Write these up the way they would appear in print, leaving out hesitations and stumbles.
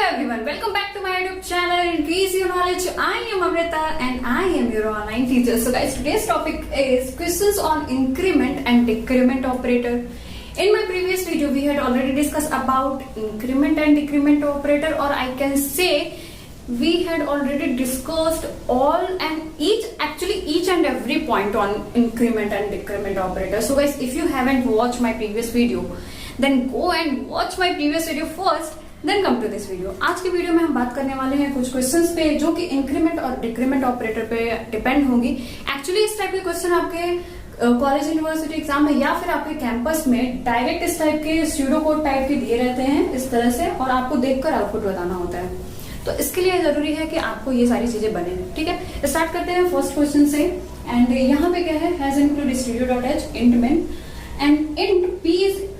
everyone, welcome back to my YouTube channel. Increase your knowledge. I am Amrita and I am your online teacher. So guys, today's topic is questions on increment and decrement operator. In my previous video, we had already discussed about increment and decrement operator, or I can say we had already discussed each and every point on increment and decrement operator. So guys, if you haven't watched my previous video, then go and watch my previous video first, then come to this video. आज की video में हम बात करने वाले हैं कुछ questions पे जो कि इंक्रीमेंट और डिक्रीमेंट ऑपरेटर पे डिपेंड होंगी. एक्चुअली इस टाइप के क्वेश्चन आपके कॉलेज यूनिवर्सिटी एग्जाम में या फिर आपके कैंपस में डायरेक्ट इस टाइप के स्यूडो कोड टाइप के दिए रहते हैं इस तरह से, और आपको देखकर आउटपुट बताना होता है. तो इसके लिए जरूरी है कि आपको ये सारी चीजें बने. ठीक है, स्टार्ट करते हैं फर्स्ट क्वेश्चन से. एंड यहाँ पे क्या है, हैज इंक्लूड स्टूडियो.h int main and int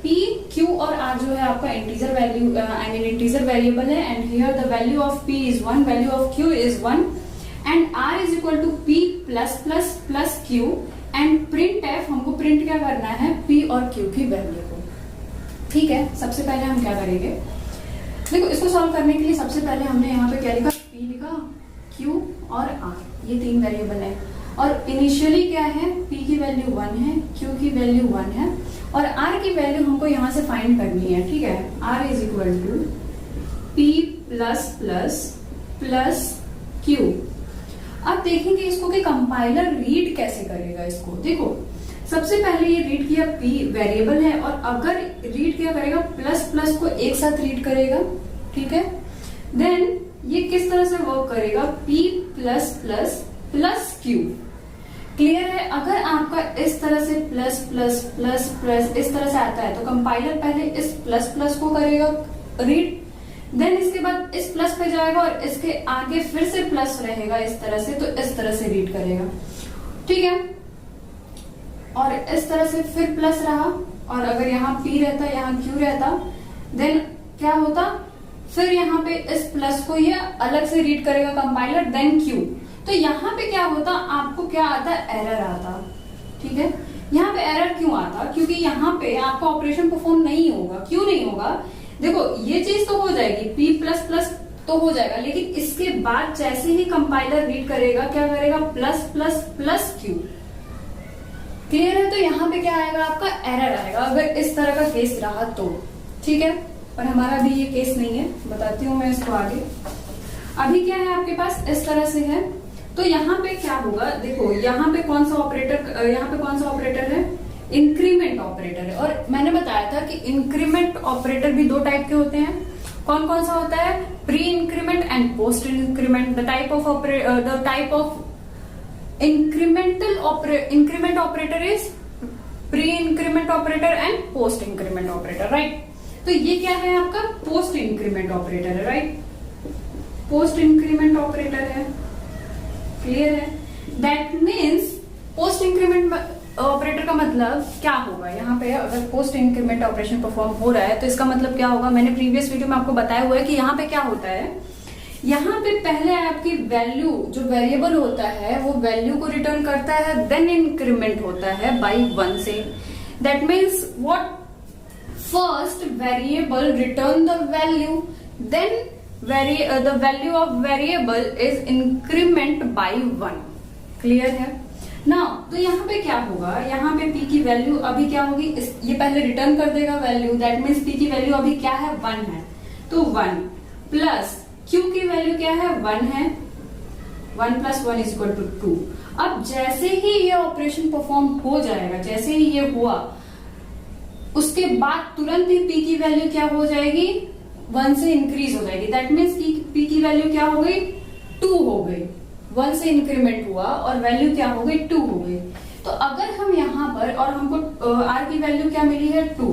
p q और r जो है आपका इंटीजर वैल्यू इंटीजर वेरिएबल है. And here the value of p is 1, value of q is 1 and r is equal to p plus plus plus q. And print f, हमको print क्या करना है, p और q की value को. ठीक है, सबसे पहले हम क्या करेंगे, देखो इसको सॉल्व करने के लिए सबसे पहले हमने यहाँ पे क्या लिखा, p लिखा, q और r, ये तीन वेरिएबल है. और इनिशियली क्या है, p की वैल्यू 1 है, q की वैल्यू 1 है और r की वैल्यू हमको यहाँ से फाइंड करनी है. ठीक है, r is equal to p plus plus plus q. अब देखेंगे इसको कि कंपाइलर रीड कैसे करेगा इसको. देखो सबसे पहले ये रीड किया, p वेरिएबल है और अगर रीड किया करेगा प्लस प्लस को एक साथ रीड करेगा. ठीक है, देन ये किस तरह से वर्क करेगा, p plus plus plus q. Clear है. अगर आपका इस तरह से प्लस प्लस प्लस प्लस इस तरह से आता है तो कंपाइलर पहले इस प्लस प्लस को करेगा रीड, देन इसके बाद इस प्लस पे जाएगा और इसके आगे फिर से प्लस रहेगा इस तरह से, तो इस तरह से रीड करेगा. ठीक है, और इस तरह से फिर प्लस रहा और अगर यहाँ p रहता, यहाँ q रहता, देन क्या होता, फिर यहाँ पे इस प्लस को ये अलग से रीड करेगा कंपाइलर, देन q. तो यहाँ पे क्या होता, आपको क्या आता, एरर आता. ठीक है, यहाँ पे एरर क्यों आता, क्योंकि यहाँ पे आपका ऑपरेशन परफॉर्म नहीं होगा. क्यों नहीं होगा, देखो ये चीज तो हो जाएगी, p प्लस प्लस तो हो जाएगा, लेकिन इसके बाद जैसे ही कंपाइलर रीड करेगा क्या करेगा, plus plus plus q. Clear है. तो यहाँ पे क्या आएगा, आपका एरर आएगा अगर इस तरह का केस रहा तो. ठीक है, पर हमारा भी ये केस नहीं है, बताती हूँ मैं इसको आगे. अभी क्या है आपके पास, इस तरह से है, तो यहाँ पे क्या होगा, देखो यहाँ पे कौन सा ऑपरेटर है, इंक्रीमेंट ऑपरेटर है. और मैंने बताया था कि इंक्रीमेंट ऑपरेटर भी दो टाइप के होते हैं. कौन कौन सा होता है, pre increment and post increment. The type of increment operator is pre increment operator and post increment operator. Right, तो ये क्या है आपका, पोस्ट इंक्रीमेंट ऑपरेटर है. राइट, पोस्ट इंक्रीमेंट ऑपरेटर है. क्लियर है. That means post increment operator का मतलब क्या होगा, यहाँ पे अगर पोस्ट इंक्रीमेंट ऑपरेशन परफॉर्म हो रहा है तो इसका मतलब क्या होगा, मैंने प्रीवियस वीडियो में आपको बताया हुआ है कि यहाँ पे क्या होता है, यहाँ पे पहले आपकी वैल्यू जो वेरिएबल होता है वो वैल्यू को रिटर्न करता है, देन इंक्रीमेंट होता है बाई 1 से. That means what, first variable return the value, then the value of variable is increment by 1. Clear है ना. तो यहाँ पे क्या होगा, यहाँ पे p की वैल्यू अभी क्या होगी, ये पहले रिटर्न कर देगा वैल्यू, दैट मीन्स p की वैल्यू अभी क्या है, 1 है, तो 1 प्लस q की वैल्यू क्या है, 1 है, 1 प्लस 1 इज इक्वल टू 2. अब जैसे ही ये ऑपरेशन परफॉर्म हो जाएगा, जैसे ही ये हुआ उसके बाद तुरंत ही p की वैल्यू क्या हो जाएगी, 1 से इंक्रीज हो जाएगी. दैट मीन्स p की वैल्यू क्या हो गई, 2 हो गई. 1 से इंक्रीमेंट हुआ और वैल्यू क्या हो गई, 2 हो गई. तो अगर हम यहाँ पर, और हमको r की वैल्यू क्या मिली है, 2.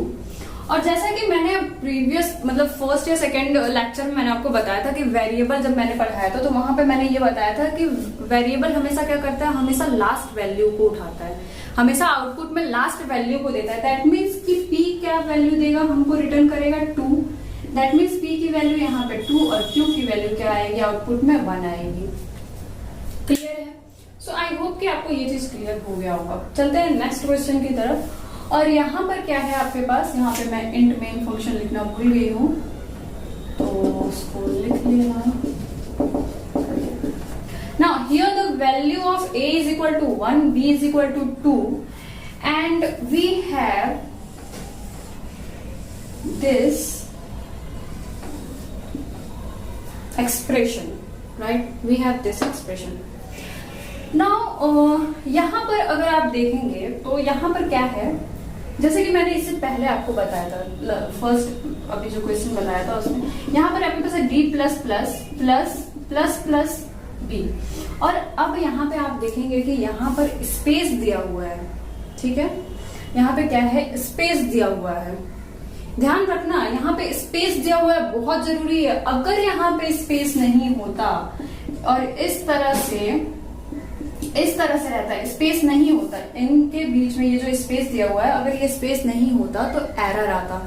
और जैसा कि मैंने प्रीवियस मतलब फर्स्ट या सेकंड लेक्चर में मैंने आपको बताया था कि वेरिएबल जब मैंने पढ़ाया था तो वहां पे मैंने ये बताया था कि वेरिएबल हमेशा क्या करता है, हमेशा लास्ट वैल्यू को उठाता है, हमेशा आउटपुट में लास्ट वैल्यू को देता है. दैट मीन्स कि p क्या वैल्यू देगा, हमको रिटर्न करेगा 2. दैट मीन्स p की वैल्यू यहाँ पे 2 और q की वैल्यू क्या आएगी, आउटपुट में 1 आएगी. क्लियर है. सो आई होप कि आपको ये चीज क्लियर हो गया होगा. चलते हैं नेक्स्ट क्वेश्चन की तरफ. और यहाँ पर क्या है आपके पास, यहाँ पे मैं इंट मेन फंक्शन लिखना भूल गई हूँ, तो उसको लिख लेना। Now here the value of a is equal to 1, b is equal to 2, and we have this expression, right? We have this expression. Now यहाँ पर अगर आप देखेंगे तो यहाँ पर क्या है, जैसे कि मैंने इससे पहले आपको बताया था, फर्स्ट अभी जो क्वेश्चन बताया था उसमें, यहाँ पर आपके पास है d plus plus plus plus plus b, और अब यहाँ पे आप देखेंगे कि यहाँ पर स्पेस दिया हुआ है, ठीक है? यहाँ पे क्या है, स्पेस दिया हुआ है। ध्यान रखना, यहाँ पे स्पेस दिया हुआ है, बहुत जरूरी है। अगर यहाँ पे स्पेस नहीं होता और इस तरह से रहता है, स्पेस नहीं होता इनके बीच में, ये जो स्पेस दिया हुआ है, अगर ये स्पेस नहीं होता तो एरर आता।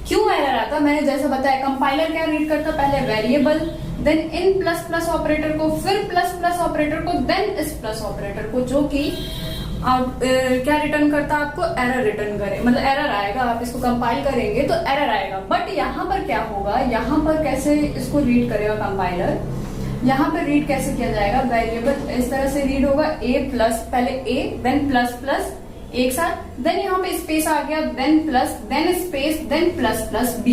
क्यों एरर आता? मैंने जैसा बताया, कंपाइलर क्या रीड करता, पहले variable, then in plus plus operator को, फिर प्लस प्लस ऑपरेटर को, देन इस प्लस ऑपरेटर को, जो कि क्या रिटर्न करता, आपको एरर रिटर्न करे, मतलब एरर आएगा। आप इसको कंपाइल करेंगे तो एरर आएगा। बट यहाँ पर क्या होगा, यहाँ पर कैसे इसको रीड करेगा कंपाइलर, यहाँ पर रीड कैसे किया जाएगा, वेरिएबल इस तरह से रीड होगा, a प्लस, पहले a देन प्लस प्लस एक साथ, देन यहाँ पे स्पेस आ गया, then plus, then space, then plus plus b।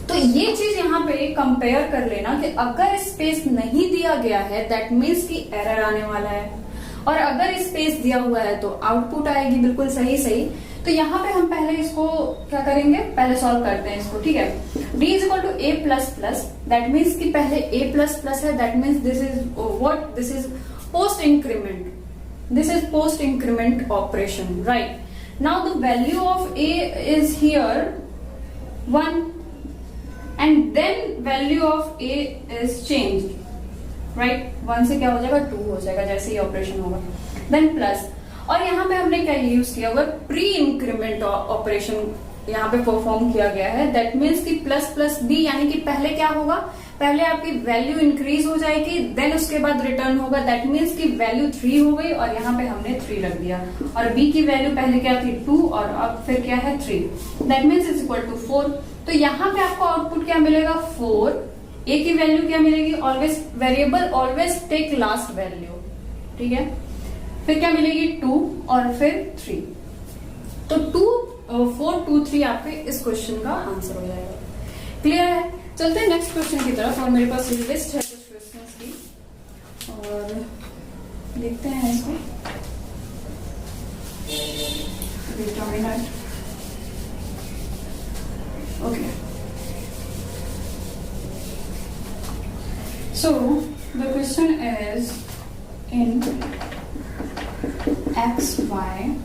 तो ये चीज यहाँ पे कंपेयर कर लेना कि अगर स्पेस नहीं दिया गया है दैट मीन्स कि एरर आने वाला है, और अगर स्पेस दिया हुआ है तो आउटपुट आएगी बिल्कुल सही सही। तो यहाँ पे हम पहले इसको क्या करेंगे, पहले सॉल्व करते हैं इसको, ठीक है? d is equal to a plus plus, that means कि पहले a प्लस प्लस है, that means this is what, this is post increment, this is post increment operation, right? Now the value of a is here 1, and then value of a is changed, right? 1 से क्या हो जाएगा, 2 हो जाएगा जैसे ही operation होगा, then plus, और यहाँ पे हमने क्या यूज किया होगा, प्री इंक्रीमेंट ऑपरेशन यहाँ पे परफॉर्म किया गया है। दैट मीन्स कि प्लस प्लस b, यानी कि पहले क्या होगा, पहले आपकी वैल्यू इंक्रीज हो जाएगी, देन उसके बाद रिटर्न होगा। दैट मीन्स कि वैल्यू 3 हो गई और यहाँ पे हमने 3 रख दिया, और b की वैल्यू पहले क्या थी 2 और अब फिर क्या है 3, that means is equal to 4। तो यहाँ पे आपको आउटपुट क्या मिलेगा, 4। a की वैल्यू क्या मिलेगी, always variable always take last value, ठीक है? फिर क्या मिलेगी 2 और फिर 3, तो 4 2 3 आपके इस क्वेश्चन का आंसर हो जाएगा। क्लियर है? चलते हैं नेक्स्ट क्वेश्चन की तरफ, और मेरे पास लिस्ट है कुछ क्वेश्चंस की, और देखते हैं इसको। Okay. So the question is in x, y,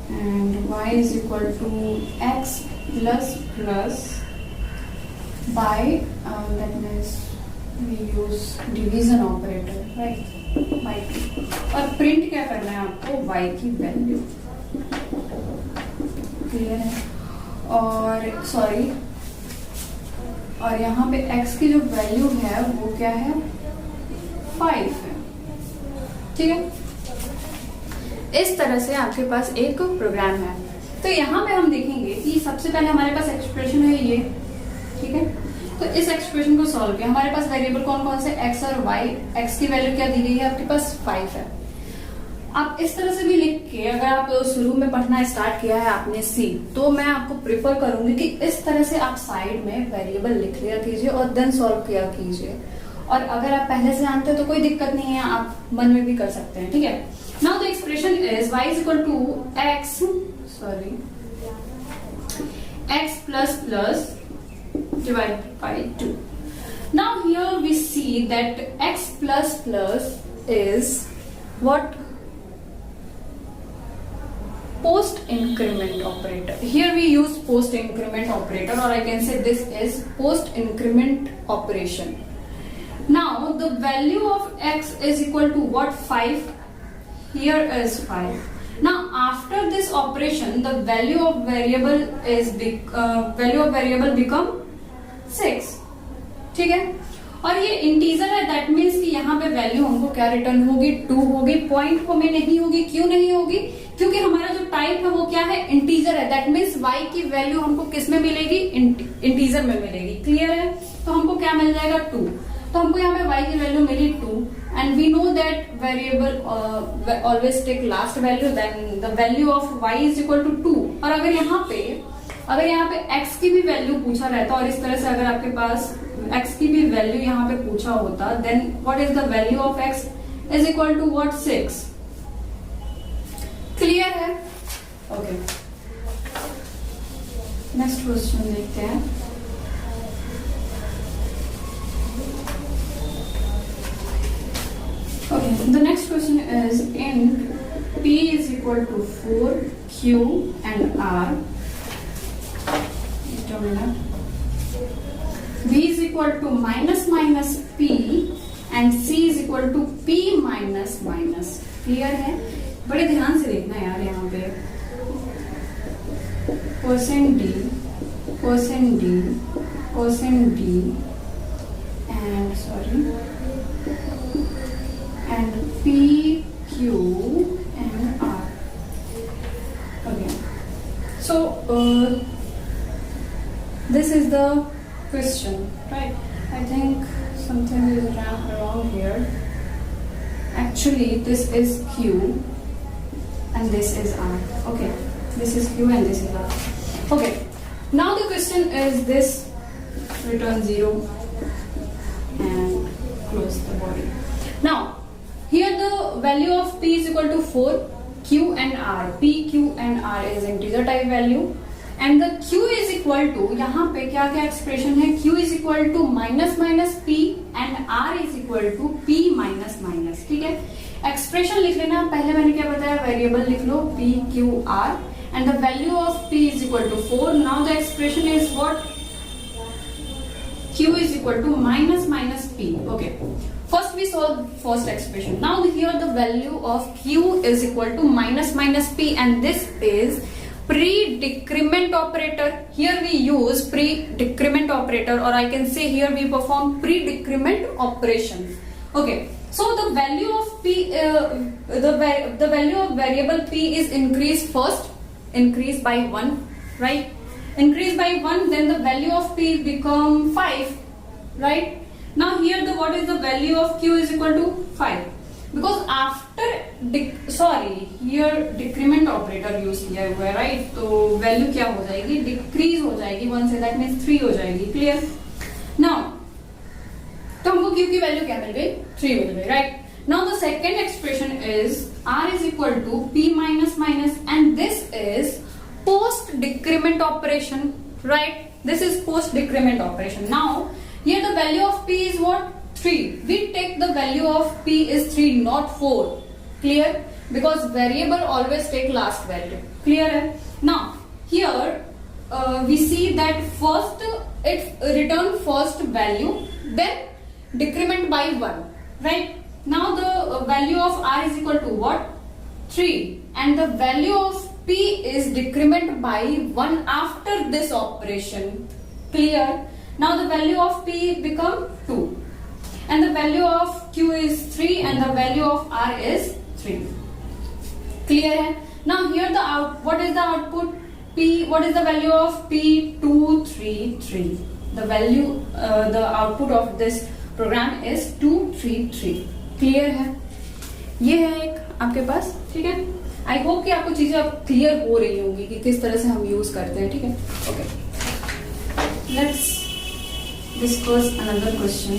and y is equal to x plus plus by that means we use division operator, right? by 2, और प्रिंट क्या करना है आपको, y की वैल्यू। क्लियर है? और सॉरी, और यहाँ पे x की जो वैल्यू है वो क्या है, 5 है, ठीक है? इस तरह से आपके पास एक प्रोग्राम है। तो यहाँ पे हम देखेंगे कि सबसे पहले हमारे पास एक्सप्रेशन है ये, ठीक है? तो इस एक्सप्रेशन को सॉल्व किया, हमारे पास वेरिएबल कौन कौन से, x और y। x की वैल्यू क्या दी गई है आपके पास, 5 है। आप इस तरह से भी लिख के, अगर आप शुरू में पढ़ना स्टार्ट किया है आपने सी, तो मैं आपको प्रिफर करूंगी कि इस तरह से आप साइड में वेरिएबल लिख लिया कीजिए और देन सॉल्व किया कीजिए। और अगर आप पहले से जानते हो तो कोई दिक्कत नहीं है, आप मन में भी कर सकते हैं, ठीक है? Now the expression is y is equal to x plus plus divided by 2. Now here we see that x plus plus is what? Post increment operator. Here we use post increment operator, or I can say this is post increment operation. Now the value of x is equal to what? 5. Here is 5. Now after this operation the value of variable become 6, ठीक है? और ये integer है, that means कि यहाँ पे value हमको क्या रिटर्न होगी, 2 होगी, पॉइंट में नहीं होगी। क्यों नहीं होगी? क्योंकि हमारा जो टाइप है वो क्या है, इंटीजर है। दैट मीन्स y की वैल्यू हमको किस में मिलेगी, इंटीजर में मिलेगी। क्लियर है? तो हमको क्या मिल जाएगा 2। तो हमको यहाँ पे y की वैल्यू मिली 2 and we know that variable always take last value, then the value of y is equal to 2। और अगर यहाँ पे x की भी वैल्यू पूछा रहता और इस तरह से अगर आपके पास x की भी वैल्यू यहाँ पे पूछा होता, then what is the value of x is equal to what 6। Clear है? ओके, नेक्स्ट क्वेश्चन देखते हैं। Okay, the next question is in P is equal to 4, Q and R. B is equal to minus minus P and C is equal to P minus minus. Clear है? बड़े ध्यान से देखना यार यहाँ पे percent D and P, Q and R. Okay, so this is the question, right? I think something is wrong here. Actually this is Q and this is R. Okay, this is Q and this is R. Okay, now the question is this: return 0 and close the body. Now here the value of P is equal to 4, Q and R. P, Q and R is integer type value and the Q is equal to, यहाँ पे क्या क्या expression है? Q is equal to minus minus P and R is equal to P minus minus. ठीक है, expression लिख लेना। पहले मैंने क्या बताया? वेरिएबल लिख लो P, Q, R and the value of P is equal to 4. Now the expression is what? Q is equal to minus minus P. Okay, first we solve first expression. Now here the value of Q is equal to minus minus P and this is pre-decrement operator. Here we use pre-decrement operator, or I can say here we perform pre-decrement operations. Okay, so the value of P, the value of variable P is increased by 1, right? Increase by 1, then the value of P become 5, right? Now here the what is the value of Q is equal to 5 because after here decrement operator use किया हुआ है, right? तो value क्या हो जाएगी? Decrease हो जाएगी 1 से, that means 3 हो जाएगी। क्लियर? नाउ तो हमको Q की वैल्यू क्या मिल गई? 3 मिल गई, right? Now the second expression is R is equal to P minus minus and this is post decrement operation, right? This is post decrement operation. Now here the value of P is what? 3. We take the value of P is 3, not 4. Clear? Because variable always take last value. Clear hai? Now here we see that first it return first value, then decrement by 1, right? Now the value of R is equal to what? 3 and the value of P is decrement by 1 after this operation. Clear? Now the value of P become 2 and the value of Q is 3 and the value of R is 3. Clear hai? Now here the what is the output? P, what is the value of P? 233. The value the output of this program is 233. Clear है? ये है एक आपके पास, ठीक है? I hope कि आपको चीजें अब क्लियर हो रही होंगी कि किस तरह से हम यूज करते हैं, ठीक है? Okay, let's discuss another question.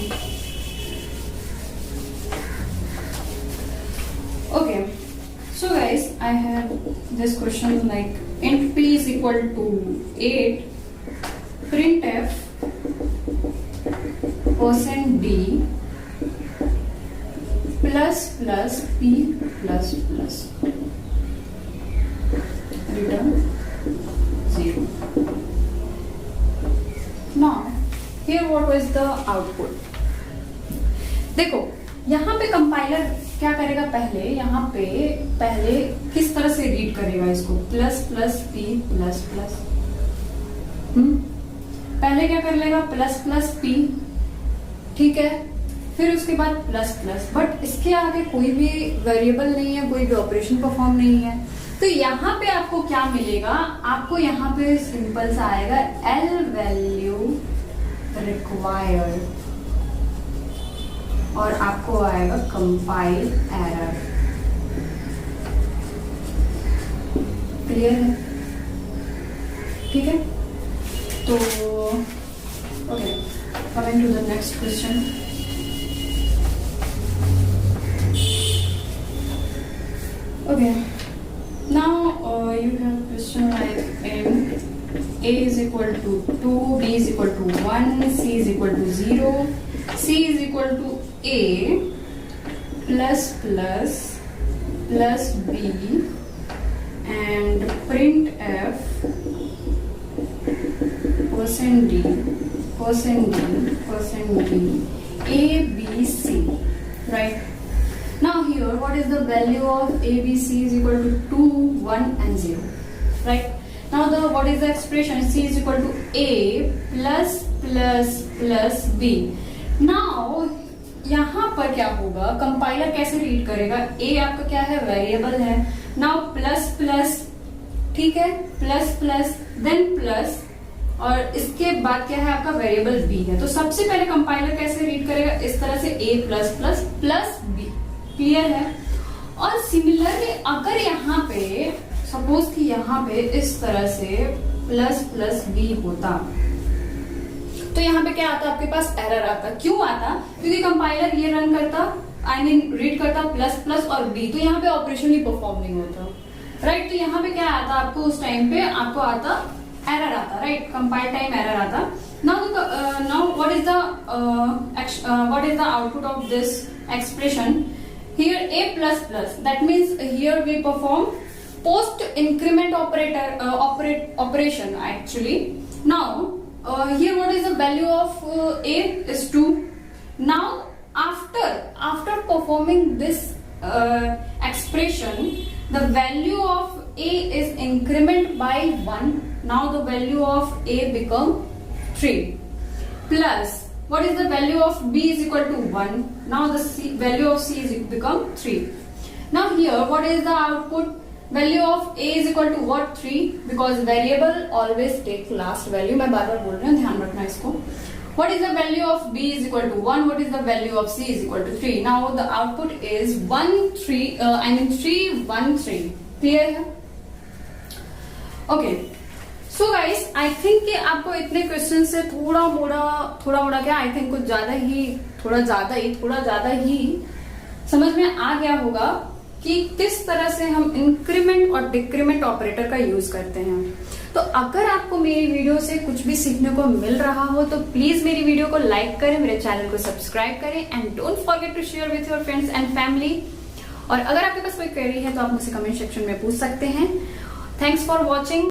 Okay, so guys, I have this question like int p is equal to 8, printf %d plus plus p plus plus return 0. Now here what was the output? देखो यहाँ पे compiler क्या करेगा? पहले किस तरह से read करेगा इसको? Plus plus P plus plus. पहले क्या कर लेगा? प्लस प्लस पी, ठीक है? फिर उसके बाद प्लस प्लस, बट इसके आगे कोई भी वेरिएबल नहीं है, कोई भी ऑपरेशन परफॉर्म नहीं है. तो यहाँ पे आपको क्या मिलेगा? आपको यहाँ पे सिंपल सा आएगा एल वैल्यू required और आपको आएगा कंपाइल एरर। क्लियर है? ठीक है, तो okay, coming to the next question. Okay, now you have question like A is equal to 2, B is equal to 1, C is equal to 0, C is equal to A plus plus plus B and print F percent D percent D percent D A B C, right? Now here what is the value of A, B, C is equal to 2, 1 and 0, right? Now the what is the expression? C is equal to A plus plus plus B. Now यहाँ पर क्या होगा, compiler कैसे read करेगा? A आपका क्या है? Variable है। नाउ प्लस प्लस, ठीक है, प्लस प्लस देन प्लस और इसके बाद क्या है आपका? वेरिएबल B है। तो सबसे पहले कंपाइलर कैसे रीड करेगा? इस तरह से A plus plus plus B। Clear है? और सिमिलरली अगर यहाँ पे सपोज कि यहाँ पे इस तरह से प्लस प्लस बी होता तो यहाँ पे क्या आता? आपके पास एरर आता। क्यों आता? क्योंकि कंपाइलर ये रन करता, आई मीन रीड करता प्लस प्लस और बी, तो यहाँ पे ऑपरेशन ही परफॉर्म नहीं होता, राइट? तो यहाँ पे क्या आता आपको? उस टाइम पे आपको आता एरर आता, राइट? कंपाइल टाइम एरर आता। Now what is the output of this expression? Here A plus plus, that means here we perform post increment operation actually. Now here what is the value of A is 2. Now after performing this expression, the value of A is increment by 1. Now the value of A become 3 plus what is the value of B is equal to 1. Now the value of C is become 3. Now here what is the output? Value of A is equal to what? 3, because variable always take last value. मैं बार बार बोल रही हूँ, ध्यान रखना इसको। What is the value of B is equal to 1? What is the value of C is equal to 3? Now the output is 3, 1, 3. Clear है? Okay. So guys, I think कि आपको इतने क्वेश्चन से थोड़ा मोड़ा क्या, आई थिंक कुछ थोड़ा ज्यादा ही समझ में आ गया होगा कि किस तरह से हम इंक्रीमेंट और डिक्रीमेंट ऑपरेटर का यूज करते हैं। तो अगर आपको मेरी वीडियो से कुछ भी सीखने को मिल रहा हो तो प्लीज मेरी वीडियो को लाइक करें, मेरे चैनल को सब्सक्राइब करें and don't forget to share with your friends and family. और अगर आपके पास कोई क्वेरी है तो आप मुझसे कमेंट सेक्शन में पूछ सकते हैं। Thanks for watching.